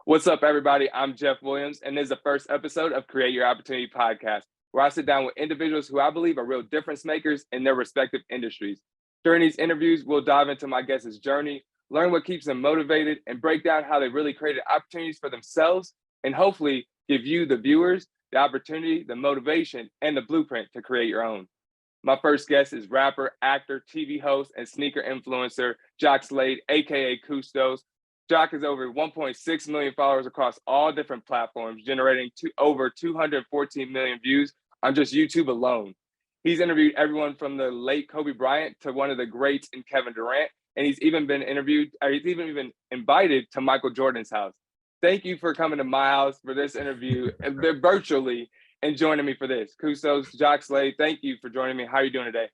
What's up, everybody? I'm Jeff Williams, and this is the first episode of Create Your Opportunity podcast, where I sit down with individuals who I believe are real difference makers in their respective industries. During these interviews, we'll dive into my guests' journey, learn what keeps them motivated, and break down how they really created opportunities for themselves, and hopefully give you, the viewers, the opportunity, the motivation, and the blueprint to create your own. My first guest is rapper, actor, TV host, and sneaker influencer, JACQUES SLADE, aka Kustos. Jock has over 1.6 million followers across all different platforms, generating over 214 million views on just YouTube alone. He's interviewed everyone from the late Kobe Bryant to one of the greats in Kevin Durant, and he's even been invited to Michael Jordan's house. Thank you for coming to my house for this interview, virtually, and joining me for this. Kustos, JACQUES SLADE, thank you for joining me. How are you doing today?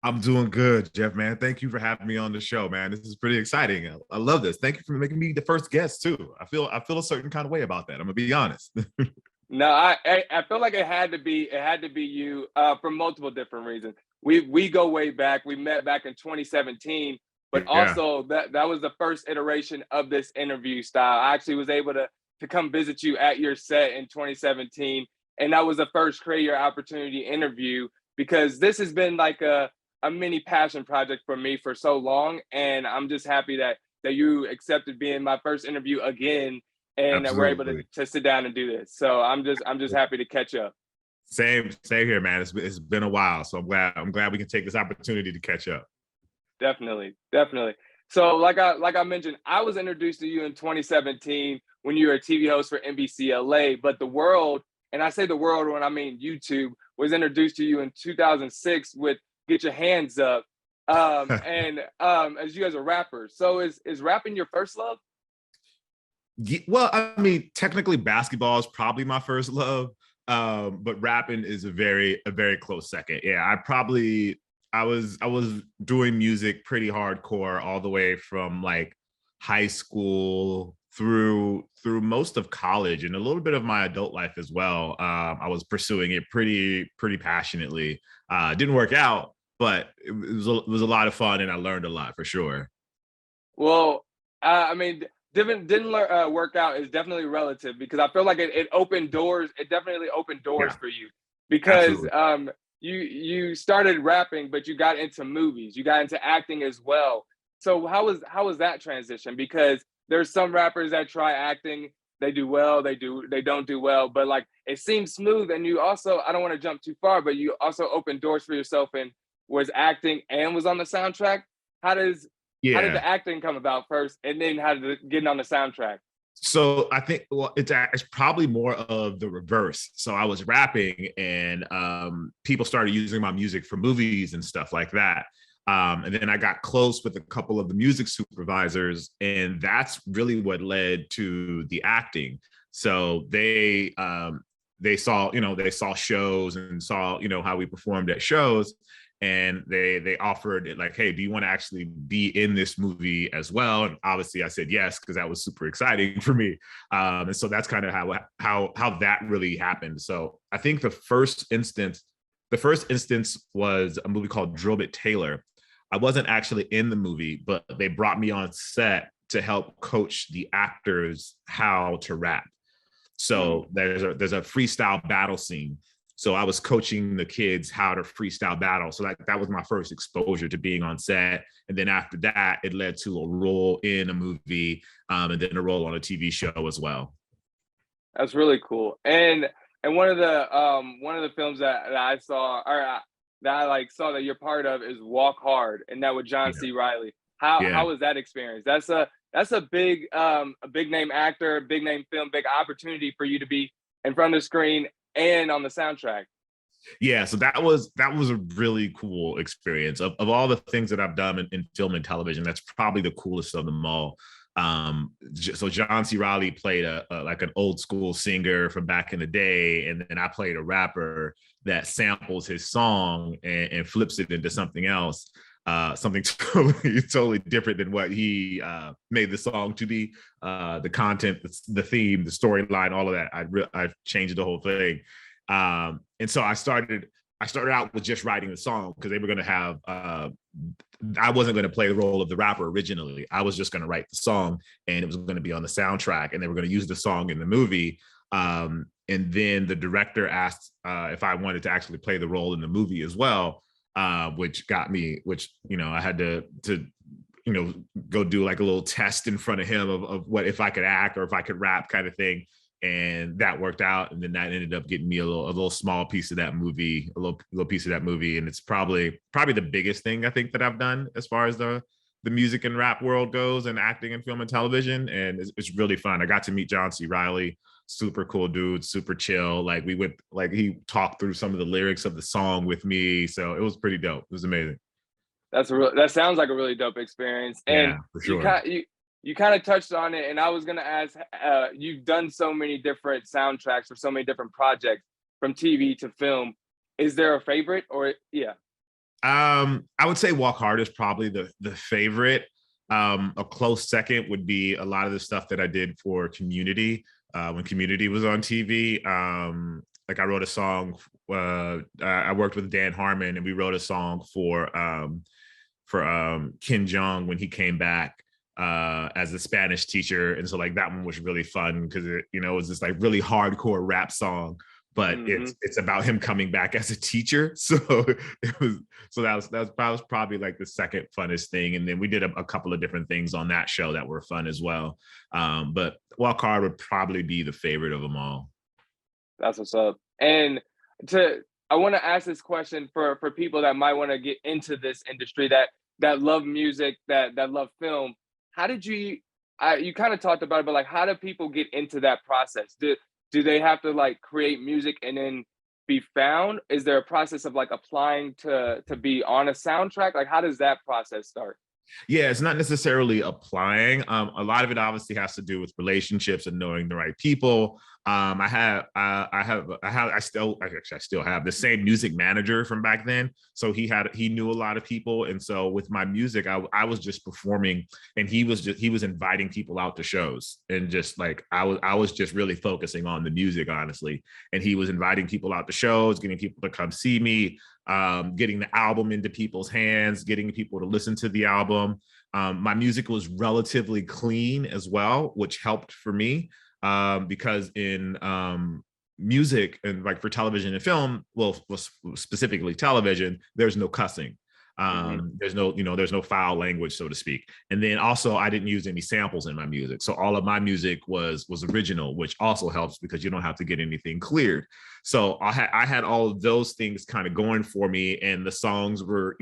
I'm doing good, Jeff, man. Thank you for having me on the show, man. This is pretty exciting. I love this. Thank you for making me the first guest too. I feel a certain kind of way about that. I'm gonna be honest. No, I feel like it had to be you for multiple different reasons. We go way back. We met back in 2017, but also that was the first iteration of this interview style. I actually was able to come visit you at your set in 2017, and that was the first Create Your Opportunity interview, because this has been like a mini passion project for me for so long, and I'm just happy that you accepted being my first interview again, and that we're able to sit down and do this. So I'm just happy to catch up. Same here, man. It's been a while, so I'm glad we can take this opportunity to catch up. Definitely. So like I mentioned, I was introduced to you in 2017 when you were a TV host for NBC LA, but the world, and I say the world when I mean YouTube, was introduced to you in 2006 with Get Your Hands Up, and as you as a rapper. So is rapping your first love? Well, I mean, technically basketball is probably my first love, but rapping is a very close second. Yeah, I was doing music pretty hardcore all the way from like high school through most of college and a little bit of my adult life as well. I was pursuing it pretty passionately. Didn't work out, but it was a lot of fun, and I learned a lot for sure. Well, I mean, didn't work out is definitely relative, because I feel like it opened doors. It definitely opened doors for you, because you started rapping, but you got into movies, you got into acting as well. So how was that transition? Because there's some rappers that try acting, they do well, they don't do well, but like it seems smooth. And you also, I don't want to jump too far, but you also opened doors for yourself and was acting and was on the soundtrack. How did the acting come about first, and then how did it get on the soundtrack? So I think, well, it's probably more of the reverse. So I was rapping, and people started using my music for movies and stuff like that. And then I got close with a couple of the music supervisors, and that's really what led to the acting. So they saw shows and saw, how we performed at shows. And they offered it like, hey, do you want to actually be in this movie as well? And obviously I said yes, because that was super exciting for me. And so that's kind of how that really happened. So I think the first instance was a movie called Drill Bit Taylor. I wasn't actually in the movie, but they brought me on set to help coach the actors how to rap. So there's a freestyle battle scene. So I was coaching the kids how to freestyle battle. So that was my first exposure to being on set. And then after that, it led to a role in a movie, and then a role on a TV show as well. That's really cool. And one of the films that I saw, or that I saw that you're part of, is Walk Hard, and that with John C. Reilly. How was that experience? That's a big name actor, big name film, big opportunity for you to be in front of the screen and on the soundtrack. Yeah, so that was a really cool experience. Of all the things that I've done in film and television, that's probably the coolest of them all. So John C. Reilly played like an old school singer from back in the day, and then I played a rapper that samples his song and flips it into something else. Something totally different than what he made the song to be. The content, the theme, the storyline, all of that. I changed the whole thing. And so I started out with just writing the song, because they were going to have I wasn't going to play the role of the rapper originally. I was just going to write the song, and it was going to be on the soundtrack, and they were going to use the song in the movie. And then the director asked if I wanted to actually play the role in the movie as well, which I had to go do like a little test in front of him of what if I could act or if I could rap kind of thing. And that worked out. And then that ended up getting me a little small piece of that movie, a little piece of that movie. And it's probably the biggest thing I think that I've done as far as the music and rap world goes, and acting and film and television. And it's really fun. I got to meet John C. Reilly, super cool dude, super chill. Like he talked through some of the lyrics of the song with me. So it was pretty dope. It was amazing. That sounds like a really dope experience. And yeah, for sure. You kind of touched on it, and I was gonna ask, you've done so many different soundtracks for so many different projects from TV to film. Is there a favorite, or yeah? I would say Walk Hard is probably the favorite. A close second would be a lot of the stuff that I did for Community when Community was on TV. Like I wrote a song. I worked with Dan Harmon, and we wrote a song for Ken Jeong when he came back as a Spanish teacher. And so like that one was really fun because it was this like really hardcore rap song, but it's about him coming back as a teacher. So that was probably like the second funnest thing. And then we did a couple of different things on that show that were fun as well. But Walk Hard would probably be the favorite of them all. That's what's up. And I want to ask this question for people that might want to get into this industry, that love music, that love film. How did you kind of talked about it, but like, how do people get into that process? Do they have to like create music and then be found? Is there a process of like applying to be on a soundtrack? Like, how does that process start? Yeah, it's not necessarily applying. A lot of it obviously has to do with relationships and knowing the right people. I still have the same music manager from back then. So he knew a lot of people. And so with my music, I was just performing, and he was inviting people out to shows, and just like, I was just really focusing on the music, honestly. And he was inviting people out to shows, getting people to come see me, getting the album into people's hands, getting people to listen to the album. My music was relatively clean as well, which helped for me. Because in music and like for television and film, well, specifically television, there's no cussing. There's no foul language, so to speak. And then also I didn't use any samples in my music. So all of my music was original, which also helps because you don't have to get anything cleared. So I had all of those things kind of going for me, and the songs were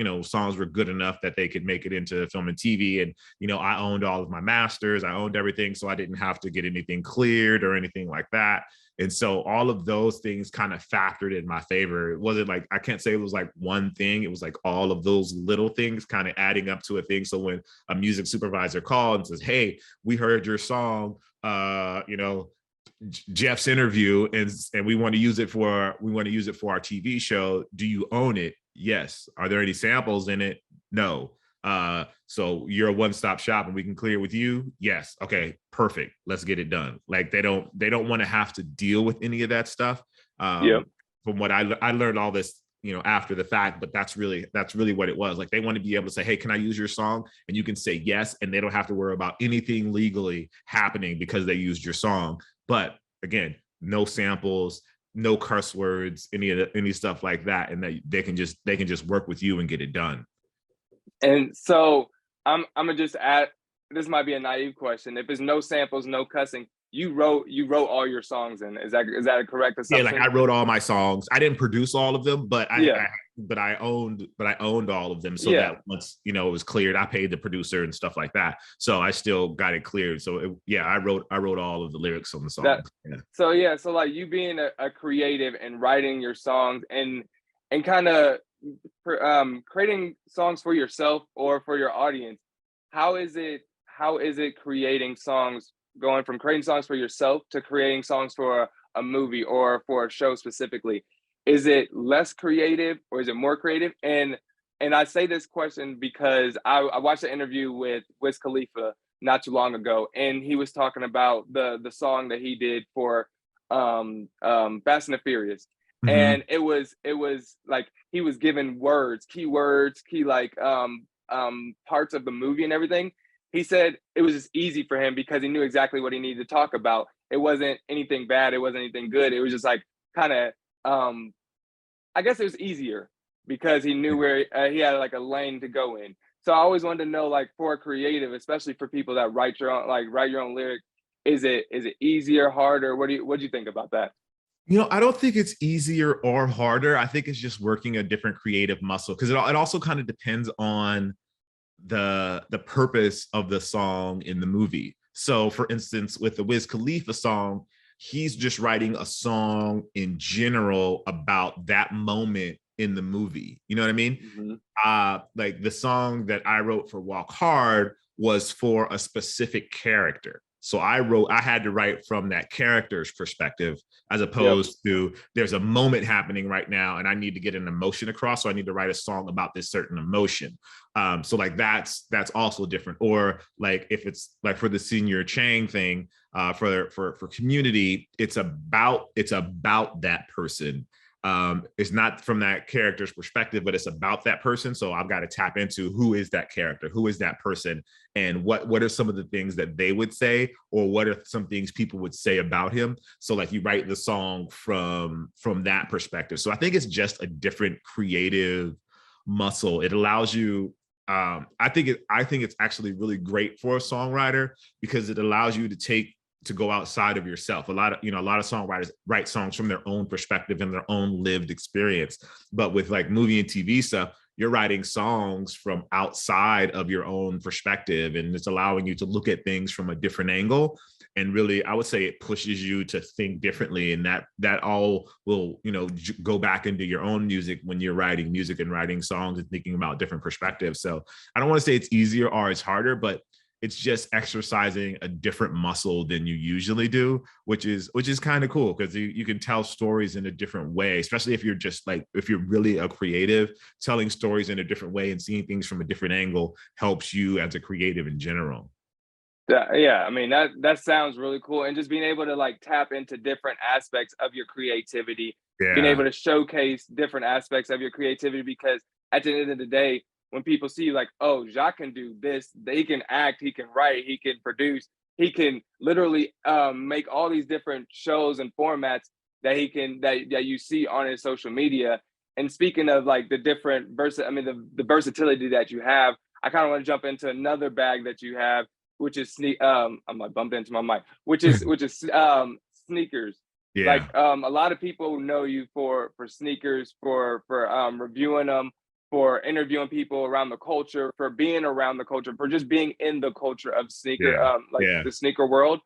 good enough that they could make it into film and TV. And, I owned all of my masters, I owned everything. So I didn't have to get anything cleared or anything like that. And so all of those things kind of factored in my favor. It wasn't like, I can't say it was like one thing. It was like all of those little things kind of adding up to a thing. So when a music supervisor called and says, "Hey, we heard your song, Jeff's interview, and we want to use it for our TV show. Do you own it?" "Yes." "Are there any samples in it?" "No." "So you're a one-stop shop and we can clear with you?" "Yes." "Okay, perfect. Let's get it done." Like they don't want to have to deal with any of that stuff. From what I learned all this, after the fact, but that's really what it was. Like they want to be able to say, "Hey, can I use your song?" And you can say yes, and they don't have to worry about anything legally happening because they used your song. But again, no samples, no curse words, any stuff like that, and that they can just work with you and get it done. And so I'm gonna just add, this might be a naive question. If it's no samples, no cussing, you wrote all your songs in. Is that a correct assumption? Yeah, like I wrote all my songs. I didn't produce all of them, but I owned all of them. So that once it was cleared, I paid the producer and stuff like that. So I still got it cleared. So I wrote all of the lyrics on the song. So like you being a creative and writing your songs and kind of creating songs for yourself or for your audience. How is it creating songs, going from creating songs for yourself to creating songs for a movie or for a show specifically? Is it less creative or is it more creative? And I say this question because I watched an interview with Wiz Khalifa not too long ago, and he was talking about the song that he did for Fast and the Furious. and it was like he was given words, keywords, key like parts of the movie and everything. He said it was just easy for him because he knew exactly what he needed to talk about. It wasn't anything bad, it wasn't anything good. It was just like kind of I guess it was easier because he knew where he had like a lane to go in. So I always wanted to know, like, for a creative, especially for people that write your own lyric, is it easier, harder? What do you think about that? I don't think it's easier or harder. I think it's just working a different creative muscle because it also kind of depends on the purpose of the song in the movie. So, for instance, with the Wiz Khalifa song, he's just writing a song in general about that moment in the movie. You know what I mean? Mm-hmm. Like the song that I wrote for Walk Hard was for a specific character. So I had to write from that character's perspective as opposed to there's a moment happening right now and I need to get an emotion across. So I need to write a song about this certain emotion. So like that's also different. Or like if it's like for the Senior Chang thing, for Community, it's about that person. It's not from that character's perspective, but it's about that person. So I've got to tap into who is that character, who is that person, and what are some of the things that they would say, or what are some things people would say about him. So like you write the song from that perspective. So I think it's just a different creative muscle. It allows you. I think it's actually really great for a songwriter because it allows you to go outside of yourself. A lot of songwriters write songs from their own perspective and their own lived experience. But with like movie and TV stuff, you're writing songs from outside of your own perspective, and it's allowing you to look at things from a different angle. And really, I would say it pushes you to think differently, and that all will, go back into your own music when you're writing music and writing songs and thinking about different perspectives. So I don't want to say it's easier or it's harder, but it's just exercising a different muscle than you usually do, which is kind of cool because you can tell stories in a different way, especially if you're really a creative. Telling stories in a different way and seeing things from a different angle helps you as a creative in general. Yeah, I mean that sounds really cool, and just being able to like tap into different aspects of your creativity, being Yeah. able to showcase different aspects of your creativity, because at the end of the day, when people see like, oh, Jacques can do this, he can act, he can write, he can produce, he can literally make all these different shows and formats that you see on his social media. And speaking of like the versatility that you have, I kind of want to jump into another bag that you have, which is I'm like bumped into my mic, which is sneakers. Like Yeah. a lot of people know you for sneakers, for reviewing them, for interviewing people around the culture, for being around the culture, for just being in the culture of sneaker, Yeah. the sneaker world.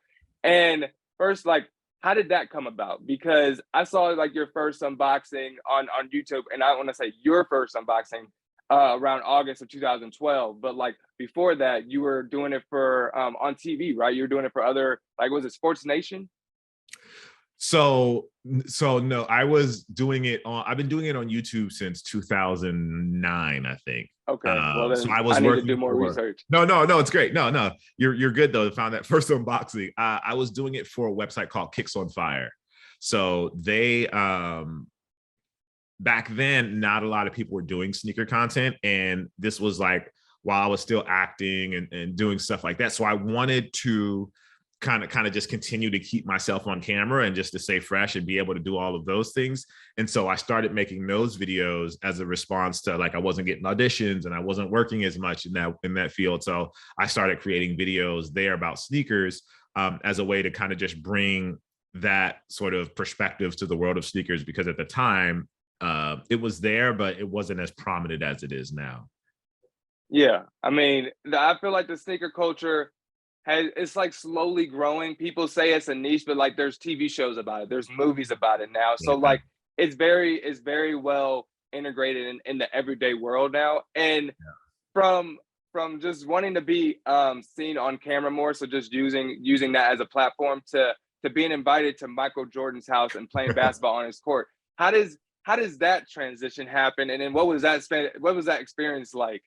And first, like, how did that come about? Because I saw like your first unboxing on YouTube, and I want to say your first unboxing around August of 2012. But like before that, you were doing it for on TV, right? You were doing it for other, like, was it Sports Nation? So no, I've been doing it on YouTube since 2009, I think. Okay, well So then I I was need to do working more for research. no, it's great. No, you're good though. Found that first unboxing. I was doing it for a website called Kicks on Fire. So they back then, not a lot of people were doing sneaker content, and this was like while I was still acting and doing stuff like that. So I wanted to kind of just continue to keep myself on camera and just to stay fresh and be able to do all of those things. And so I started making those videos as a response to, like, I wasn't getting auditions and I wasn't working as much in that field. So I started creating videos there about sneakers as a way to kind of just bring that sort of perspective to the world of sneakers, because at the time it was there, but it wasn't as prominent as it is now. Yeah, I mean, I feel like the sneaker culture it's like slowly growing. People say it's a niche, but like there's TV shows about it, there's movies about it now. So Yeah. like it's very well integrated in the everyday world now. And from just wanting to be seen on camera more, so just using that as a platform, to being invited to Michael Jordan's house and playing basketball on his court. How does that transition happen? And then what was that experience like?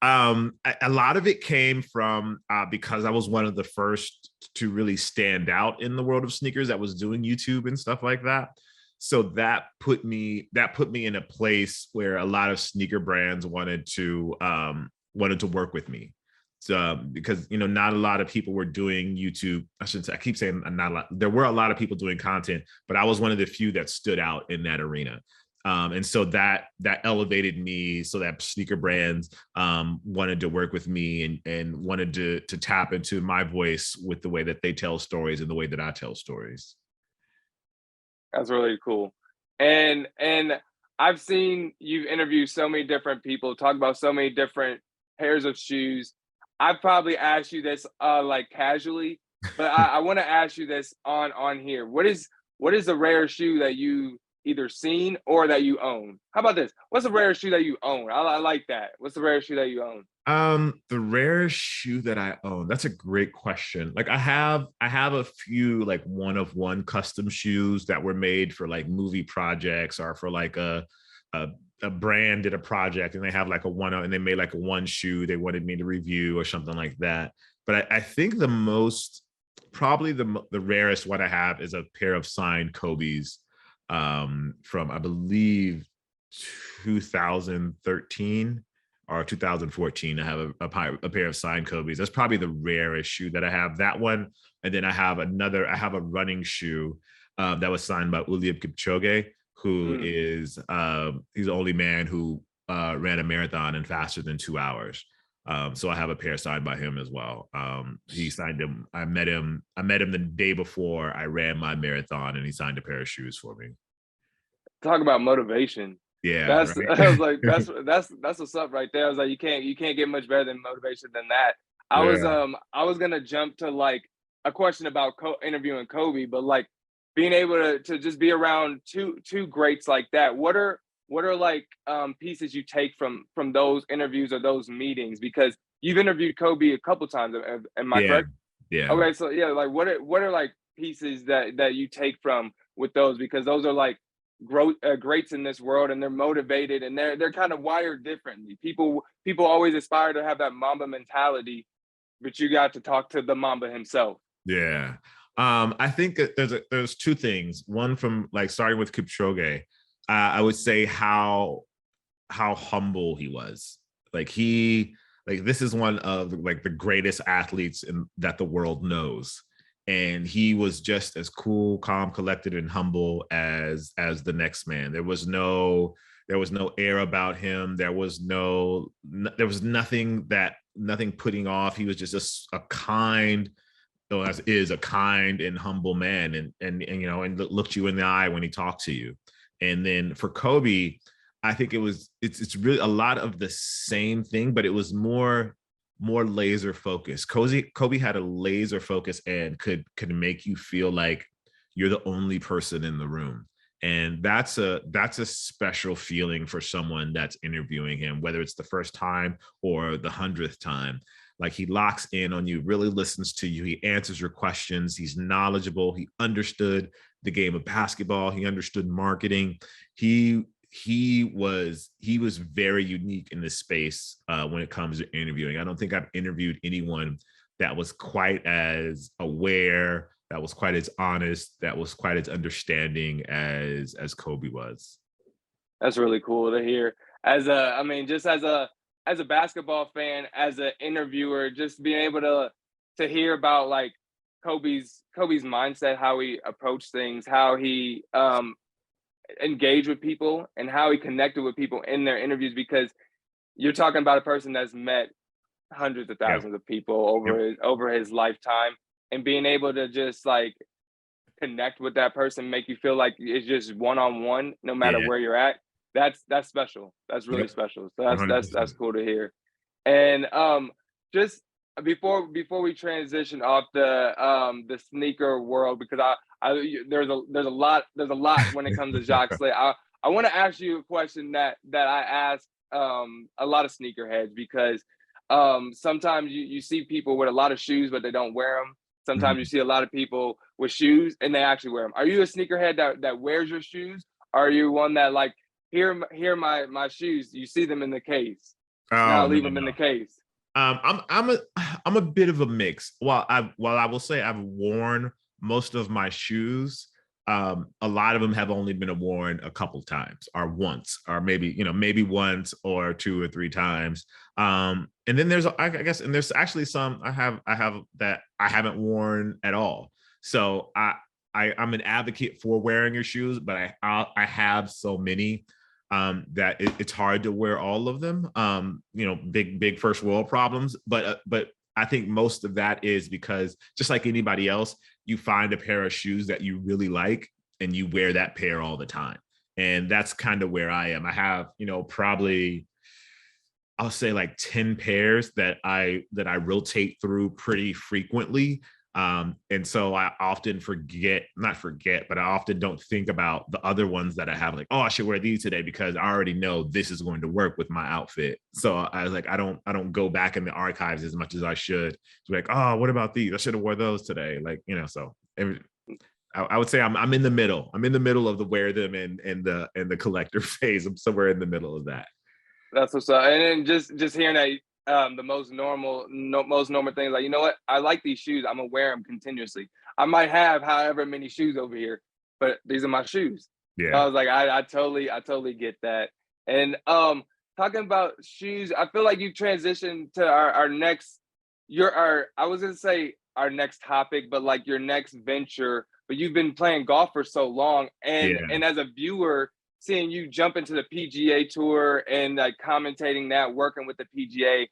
A lot of it came from because I was one of the first to really stand out in the world of sneakers that was doing YouTube and stuff like that. So that put me in a place where a lot of sneaker brands wanted to work with me. So because not a lot of people were doing YouTube. I shouldn't say, I keep saying not a lot. There were a lot of people doing content, but I was one of the few that stood out in that arena. And so that elevated me, so that sneaker brands wanted to work with me and wanted to tap into my voice with the way that they tell stories and the way that I tell stories. That's really cool. And I've seen you interview so many different people, talk about so many different pairs of shoes. I've probably asked you this like casually, but I want to ask you this on here. What is the rare shoe that you either seen or that you own? How about this? What's the rarest shoe that you own? I like that. What's the rarest shoe that you own? The rarest shoe that I own, that's a great question. Like I have a few like one of one custom shoes that were made for like movie projects or for like a brand did a project and they have like a one and they made like a one shoe they wanted me to review or something like that. But I think the most, probably the rarest one I have is a pair of signed Kobe's from I believe 2013 or 2014. I have a pair of signed Kobe's. That's probably the rarest shoe that I have. That one, and then I have a running shoe that was signed by Eliud Kipchoge, who is he's the only man who ran a marathon in faster than 2 hours. So I have a pair signed by him as well. He signed him. I met him the day before I ran my marathon, and he signed a pair of shoes for me. Talk about motivation. Yeah, That's right? I was like, that's what's up right there. I was like, you can't get much better than motivation than that. I was gonna jump to like a question about interviewing Kobe, but like being able to just be around two greats like that. What are like pieces you take from those interviews or those meetings? Because you've interviewed Kobe a couple times. Am I correct? Yeah. Okay, so yeah, like what are like pieces that you take from with those, because those are like greats in this world, and they're motivated, and they're kind of wired differently. People always aspire to have that Mamba mentality, but you got to talk to the Mamba himself. Yeah. I think that there's two things. One, from like starting with Kipchoge, I would say how humble he was. Like this is one of like the greatest athletes that the world knows, and he was just as cool, calm, collected, and humble as the next man. There was no air about him. There was nothing putting off. He was just a kind, a kind and humble man, and looked you in the eye when he talked to you. And then for Kobe, I think it's really a lot of the same thing, but it was more laser focused. Kobe had a laser focus and could make you feel like you're the only person in the room. And that's a special feeling for someone that's interviewing him, whether it's the first time or the 100th time. Like, he locks in on you, really listens to you. He answers your questions. He's knowledgeable. He understood the game of basketball. He understood marketing. He was very unique in this space when it comes to interviewing. I don't think I've interviewed anyone that was quite as aware, that was quite as honest, that was quite as understanding as Kobe was. That's really cool to hear. Just as a basketball fan, as an interviewer, just being able to hear about like Kobe's mindset, how he approached things, how he engaged with people, and how he connected with people in their interviews, because you're talking about a person that's met hundreds of thousands of people over his lifetime, and being able to just like connect with that person, make you feel like it's just one-on-one, no matter where you're at. That's special. That's really special. So that's cool to hear. And just before we transition off the sneaker world, because there's a lot when it comes to Jacques Slade. I want to ask you a question that I ask a lot of sneakerheads, because sometimes you see people with a lot of shoes but they don't wear them. Sometimes you see a lot of people with shoes and they actually wear them. Are you a sneakerhead that wears your shoes? Or are you one that like, here my shoes, you see them in the case, now leave them in the case? I'm a bit of a mix. While I will say I've worn most of my shoes, A lot of them have only been worn a couple times or once, or maybe once or two or three times. And then there's, I guess, and there's actually some I have that I haven't worn at all. So I'm an advocate for wearing your shoes, but I have so many that it's hard to wear all of them. Big first world problems, but I think most of that is because, just like anybody else, you find a pair of shoes that you really like and you wear that pair all the time. And that's kind of where I am. I have, probably, I'll say like 10 pairs that I rotate through pretty frequently. And so I often not forget, but I often don't think about the other ones that I have, like, oh, I should wear these today because I already know this is going to work with my outfit. So I was like, I don't go back in the archives as much as I should. To be like, oh, what about these? I should have wore those today. Like, so I would say I'm in the middle. I'm in the middle of the wear them and the collector phase. I'm somewhere in the middle of that. That's what's up. And then just hearing that, the most normal thing, like, you know what? I like these shoes. I'm gonna wear them continuously. I might have however many shoes over here, but these are my shoes. Yeah. So I was like, I totally get that. And talking about shoes, I feel like you transitioned to our next, I was gonna say our next topic, but like your next venture. But you've been playing golf for so long, and as a viewer, seeing you jump into the PGA Tour and like commentating that, working with the PGA,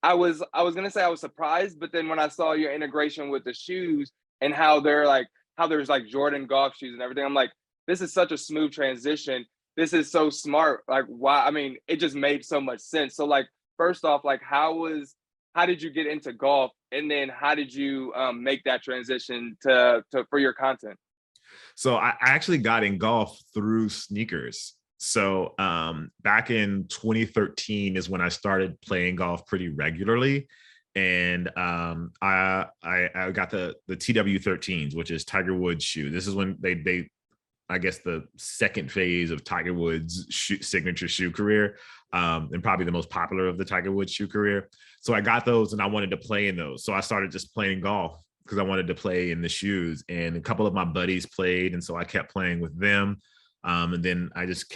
I was gonna say I was surprised, but then when I saw your integration with the shoes and how there's like Jordan golf shoes and everything, I'm like, this is such a smooth transition. This is so smart. Like, why? I mean, it just made so much sense. So like, first off, like, how did you get into golf, and then how did you make that transition to for your content? So I actually got in golf through sneakers. So back in 2013 is when I started playing golf pretty regularly. And I got the TW13s, which is Tiger Woods shoe. This is when they I guess the second phase of Tiger Woods signature shoe career, and probably the most popular of the Tiger Woods shoe career. So I got those and I wanted to play in those. So I started just playing golf because I wanted to play in the shoes, and a couple of my buddies played. And so I kept playing with them. And then I just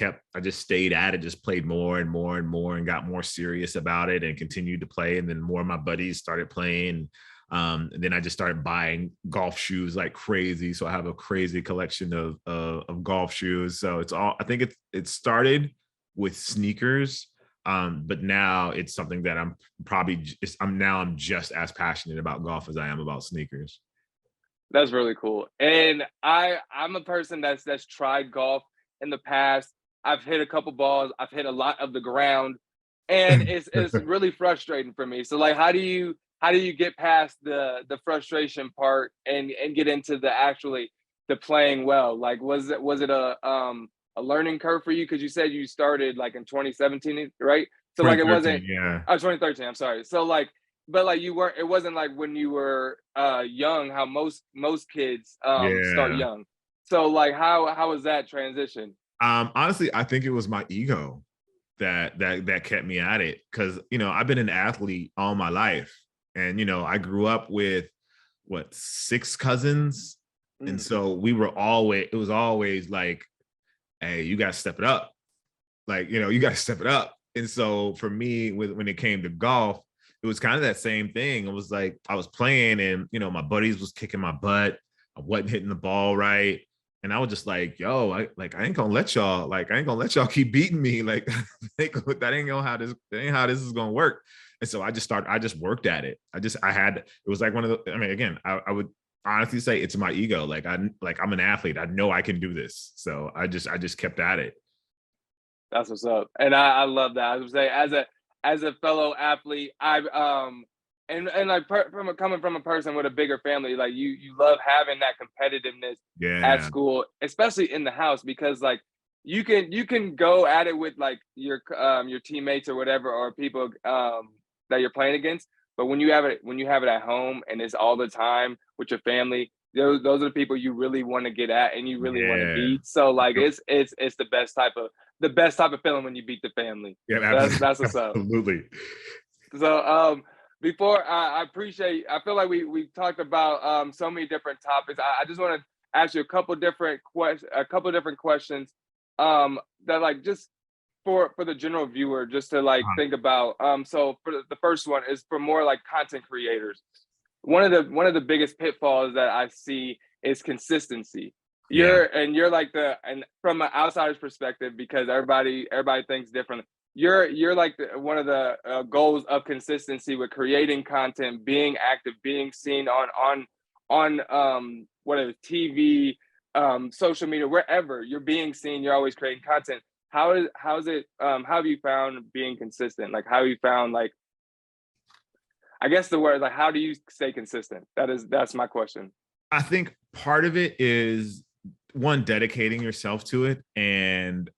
stayed at it, just played more and more and more, and got more serious about it and continued to play. And then more of my buddies started playing. And then I just started buying golf shoes like crazy. So I have a crazy collection of golf shoes. So I think it started with sneakers. But now it's something that I'm just as passionate about golf as I am about sneakers. That's really cool. And I'm a person that's tried golf in the past. I've hit a couple balls. I've hit a lot of the ground, and it's really frustrating for me. So like, how do you get past the frustration part and get into the playing well? Like, was it a learning curve for you? Because you said you started like in 2017, right? So like, it wasn't 2013. I'm sorry. So like, but like, it wasn't like when you were young, how most kids start young. So like, how was that transition? Honestly, I think it was my ego that kept me at it, because I've been an athlete all my life, and I grew up with 6 cousins, and so it was always like, hey, you gotta step it up, like you gotta step it up. And so for me, when it came to golf, it was kind of that same thing. It was like I was playing, and my buddies was kicking my butt. I wasn't hitting the ball right. And I was just like, yo, I ain't gonna let y'all keep beating me. Like, that ain't how this is gonna work. And so I just worked at it. It was like one of the, I mean, again, I would honestly say it's my ego. Like I'm an athlete. I know I can do this. So I just kept at it. That's what's up. And I love that. I would say, as a fellow athlete, and like, coming from a person with a bigger family, like you love having that competitiveness at school, especially in the house, because like you can go at it with like your teammates or whatever, or people that you're playing against. But when you have it at home and it's all the time with your family, those are the people you really want to get at and you really want to beat. So like, it's the best type of feeling when you beat the family. Yeah, that's what's up. Absolutely. So before I feel like we've talked about so many different topics. I just want to ask you a couple different questions that like just for the general viewer, just to like think about. So for the first one is for more like content creators. One of the biggest pitfalls that I see is consistency. Yeah. You're like and from an outsider's perspective, because everybody thinks differently. You're like one of the goals of consistency with creating content, being active, being seen on what is TV, social media, wherever you're being seen, you're always creating content. How have you found being consistent? Like, how have you found, like, I guess the word, like, how do you stay consistent? That's my question. I think part of it is one, dedicating yourself to it, and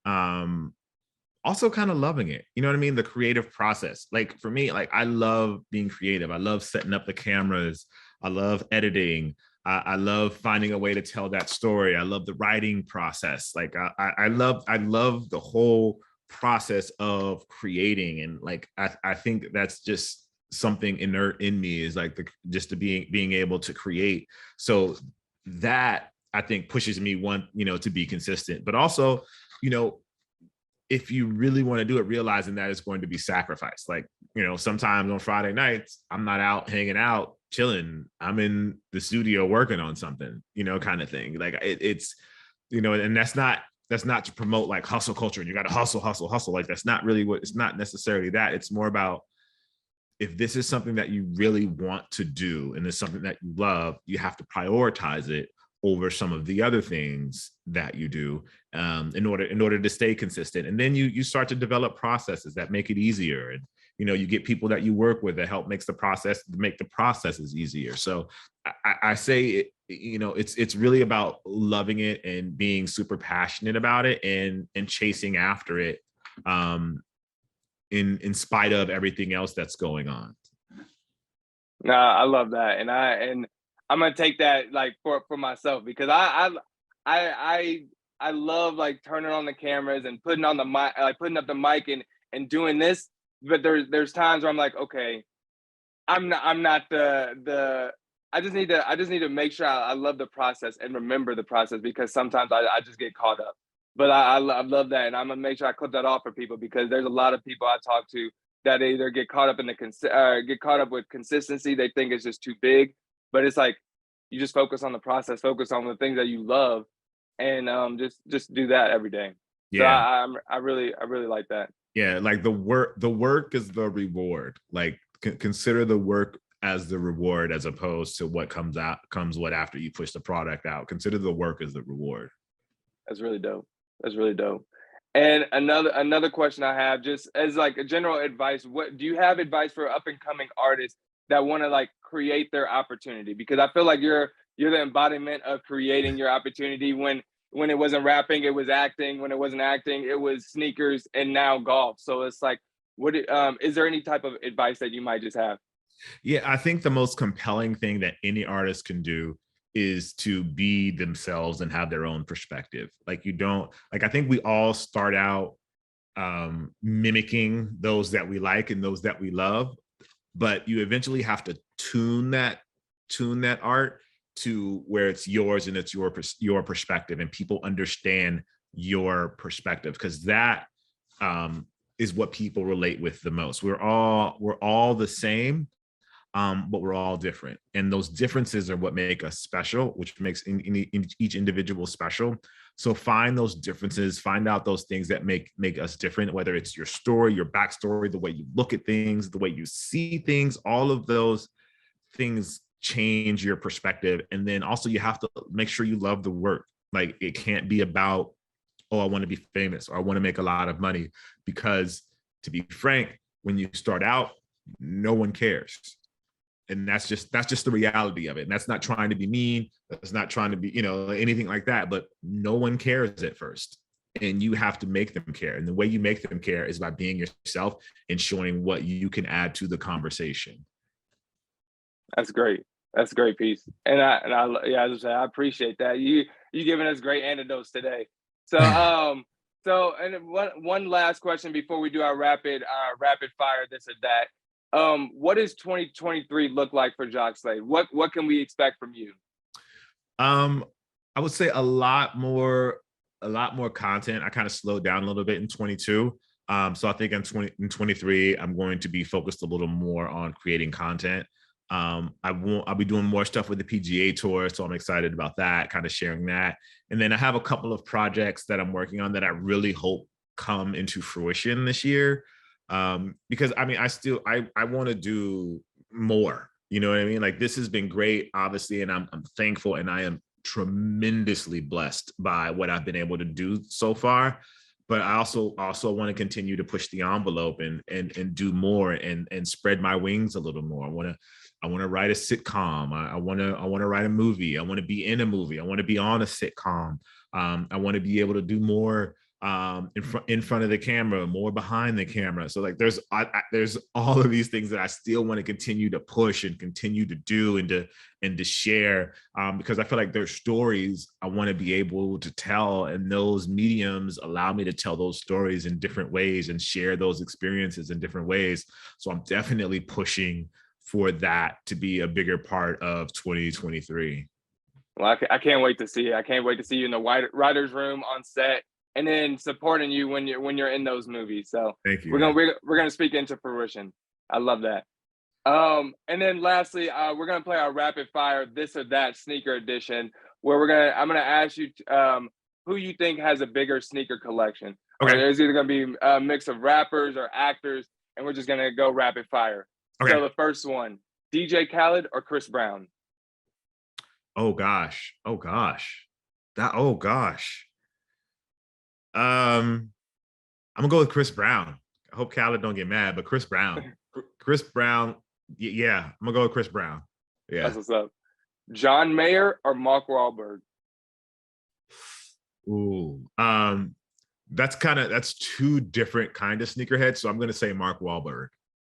also kind of loving it. You know what I mean? The creative process. Like for me, like I love being creative. I love setting up the cameras. I love editing. I love finding a way to tell that story. I love the writing process. Like I love the whole process of creating. And like I think that's just something inert in me, is like just to being able to create. So that I think pushes me, one, to be consistent, but also, if you really want to do it, realizing that it's going to be sacrificed. Like, sometimes on Friday nights, I'm not out hanging out, chilling. I'm in the studio working on something, kind of thing. Like it's, and that's not to promote like hustle culture and you got to hustle, hustle, hustle. Like that's not really it's not necessarily that. It's more about, if this is something that you really want to do and it's something that you love, you have to prioritize it over some of the other things that you do, in order to stay consistent. And then you start to develop processes that make it easier. And, you get people that you work with that help make the processes easier. So I say, it's really about loving it and being super passionate about it and chasing after it, in spite of everything else that's going on. No, I love that. And I'm gonna take that like for myself, because I love like turning on the cameras and putting on the mic, like putting up the mic and doing this. But there's times where I'm like, okay, I'm not the I just need to make sure I love the process and remember the process, because sometimes I just get caught up. But I love that, and I'm gonna make sure I clip that off for people, because there's a lot of people I talk to that either get caught up in get caught up with consistency. They think it's just too big, but it's like, you just focus on the process, focus on the things that you love, and just do that every day. So Yeah. I really like that. Yeah. Like the work is the reward. Like consider the work as the reward, as opposed to what comes what after you push the product out. Consider the work as the reward. That's really dope. That's really dope. And another question I have, just as like a general advice, what do you have advice for up and coming artists that want to like create their opportunity? Because I feel like you're the embodiment of creating your opportunity. When it wasn't rapping, it was acting. When it wasn't acting, it was sneakers, and now golf. So it's like, is there any type of advice that you might just have? Yeah, I think the most compelling thing that any artist can do is to be themselves and have their own perspective. Like I think we all start out mimicking those that we like and those that we love, but you eventually have to tune that art to where it's yours and it's your perspective, and people understand your perspective, because that is what people relate with the most. We're all the same, but we're all different, and those differences are what make us special, which makes in each individual special. So find those differences, find out those things that make us different, whether it's your story, your backstory, the way you look at things, the way you see things. All of those things change your perspective. And then also you have to make sure you love the work. Like it can't be about, oh, I want to be famous or I want to make a lot of money, because to be frank, when you start out, no one cares. And that's just the reality of it. And that's not trying to be mean. That's not trying to be, anything like that, but no one cares at first. And you have to make them care. And the way you make them care is by being yourself and showing what you can add to the conversation. That's great. That's a great piece. And yeah, as I said, I appreciate that. You giving us great anecdotes today. So and one last question before we do our rapid fire this or that. What does 2023 look like for Jacques Slade? What can we expect from you? I would say a lot more content. I kind of slowed down a little bit in 22. So I think in 23, I'm going to be focused a little more on creating content. I'll be doing more stuff with the PGA Tour, so I'm excited about that, kind of sharing that. And then I have a couple of projects that I'm working on that I really hope come into fruition this year. Because I mean, I want to do more. You know what I mean? Like, this has been great, obviously, and I'm thankful, and I am tremendously blessed by what I've been able to do so far. But I also want to continue to push the envelope and do more and spread my wings a little more. I want to write a sitcom. I want to write a movie. I want to be in a movie. I want to be on a sitcom. I want to be able to do more in front of the camera, more behind the camera. So like there's all of these things that I still want to continue to push and continue to do and to share, because I feel like there's stories I want to be able to tell, and those mediums allow me to tell those stories in different ways and share those experiences in different ways. So I'm definitely pushing for that to be a bigger part of 2023. Well, I can't wait to see it. I can't wait to see you in the writer's room on set, and then supporting you when you're in those movies. So thank you. We're gonna speak into fruition. I love that. And then lastly, we're gonna play our rapid fire this or that sneaker edition, where I'm gonna ask you who you think has a bigger sneaker collection. Okay. There's either gonna be a mix of rappers or actors, and we're just gonna go rapid fire. Okay. So the first one, DJ Khaled or Chris Brown? Oh gosh. I'm gonna go with Chris Brown. I hope Khaled don't get mad, but Chris Brown. Yeah, I'm gonna go with Chris Brown. Yeah. That's what's up. John Mayer or Mark Wahlberg? Ooh. That's two different kind of sneakerheads. So I'm gonna say Mark Wahlberg.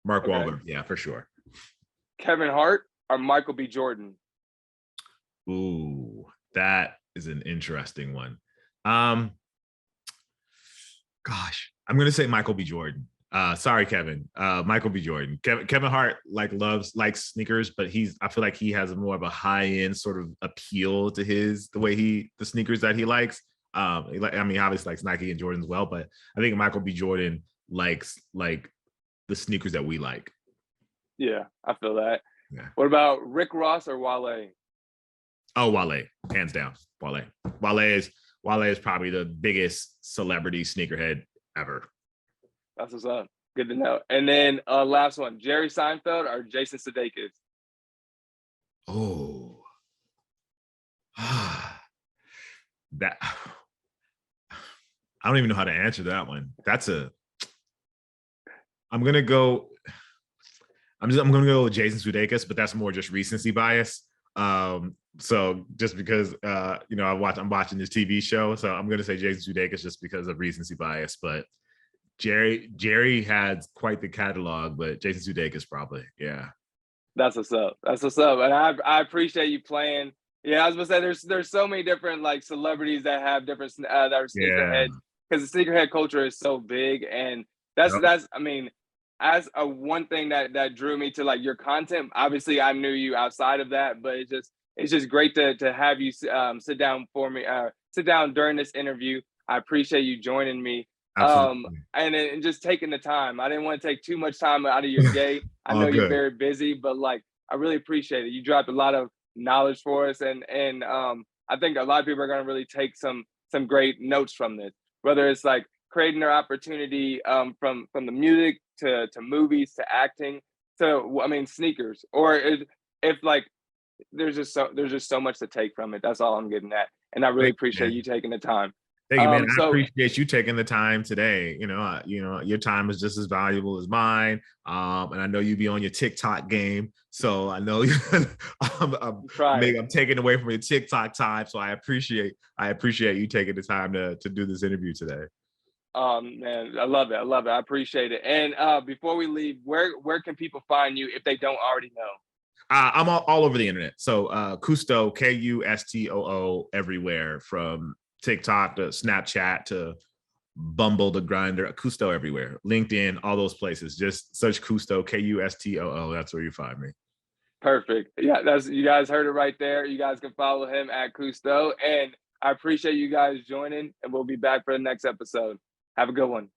Mark Wahlberg, yeah, for sure. Kevin Hart or Michael B. Jordan? Ooh, that is an interesting one. Gosh, I'm gonna say Michael B. Jordan. Sorry, Kevin. Michael B. Jordan. Kevin Hart likes sneakers, but I feel like he has more of a high end sort of appeal to the sneakers that he likes. Obviously likes Nike and Jordan as well, but I think Michael B. Jordan likes like the sneakers that we like. Yeah, I feel that. Yeah. What about Rick Ross or Wale? Oh, Wale, hands down. Wale is probably the biggest celebrity sneakerhead ever. That's what's up. Good to know. And then last one, Jerry Seinfeld or Jason Sudeikis? Oh, that I don't even know how to answer that one. I'm gonna go with Jason Sudeikis, but that's more just recency bias. So just because I'm watching this TV show, so I'm gonna say Jason Sudeikis just because of recency bias. But Jerry had quite the catalog, but Jason Sudeikis probably, yeah. That's what's up. And I appreciate you playing. Yeah, I was gonna say there's so many different like celebrities that have different that are sneakerhead, because the sneakerhead culture is so big, and that's I mean, as a one thing that drew me to like your content. Obviously, I knew you outside of that, but it's just great to have you sit down during this interview. I appreciate you joining me. And just taking the time. I didn't want to take too much time out of your day. I know you're very busy, but like I really appreciate it. You dropped a lot of knowledge for us, and I think a lot of people are going to really take some great notes from this. Whether it's like creating their opportunity from the music to movies to acting to sneakers, or if like there's just so much to take from it. That's all I'm getting at, and I really appreciate you taking the time. Thank you, man. I appreciate you taking the time today. Your time is just as valuable as mine. And I know you be on your TikTok game. So I know I'm taking away from your TikTok time. So I appreciate you taking the time to do this interview today. Man, I love it. I appreciate it. And before we leave, where can people find you if they don't already know? I'm all over the internet. So Kustoo, Kustoo, everywhere, from TikTok to Snapchat to Bumble to Grindr, Kustoo everywhere. LinkedIn, all those places. Just search Kustoo, Kustoo. That's where you find me. Perfect. Yeah, that's you guys heard it right there. You guys can follow him at Cousteau. And I appreciate you guys joining, and we'll be back for the next episode. Have a good one.